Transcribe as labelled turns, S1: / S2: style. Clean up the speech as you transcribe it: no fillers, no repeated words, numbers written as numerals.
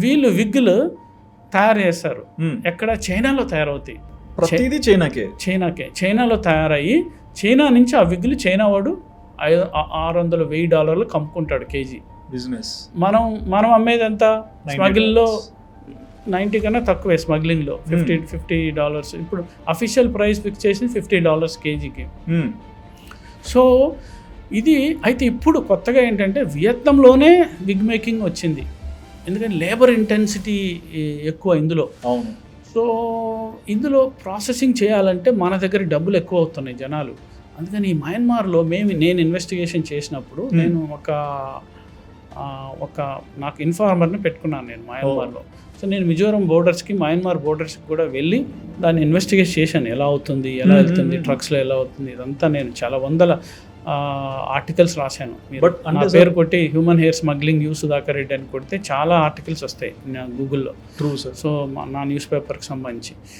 S1: వీళ్ళు విగ్గులు తయారు చేస్తారు. ఎక్కడ? చైనాలో తయారవుతాయి.
S2: ప్రతిదీ చైనాకే.
S1: చైనాలో తయారయ్యి చైనా నుంచి ఆ విగ్గులు చైనా వాడు $600,000 కమ్ముకుంటాడు కేజీ.
S2: బిజినెస్.
S1: మనం అమ్మేది ఎంత? స్మగ్లింగ్లో 90 కన్నా తక్కువే. స్మగ్లింగ్లో $50. ఇప్పుడు అఫీషియల్ ప్రైస్ ఫిక్స్ చేసింది $50 కేజీకి. సో ఇది అయితే ఇప్పుడు కొత్తగా ఏంటంటే వియత్నంలోనే విగ్ మేకింగ్ వచ్చింది. ఎందుకంటే లేబర్ ఇంటెన్సిటీ ఎక్కువ ఇందులో.
S2: అవును.
S1: సో ఇందులో ప్రాసెసింగ్ చేయాలంటే మన దగ్గర డబ్బులు ఎక్కువ అవుతున్నాయి జనాలు. అందుకని ఈ మయన్మార్లో నేను ఇన్వెస్టిగేషన్ చేసినప్పుడు నేను ఒక నాకు ఇన్ఫార్మర్ని పెట్టుకున్నాను నేను మయన్మార్లో. సో నేను మిజోరం బోర్డర్స్కి మయన్మార్ బోర్డర్స్కి కూడా వెళ్ళి దాన్ని ఇన్వెస్టిగేట్ చేశాను. ఎలా అవుతుంది, ఎలా వెళ్తుంది, ట్రక్స్లో ఎలా అవుతుంది, ఇదంతా నేను చాలా వందల ఆర్టికల్స్ రాశాను.
S2: బట్
S1: నా పేరు కొట్టి human hair smuggling you Sudhakar Reddy అని కొడితే చాలా ఆర్టికల్స్ వస్తాయి గూగుల్లో.
S2: True sir.
S1: సో నా న్యూస్ పేపర్కి సంబంధించి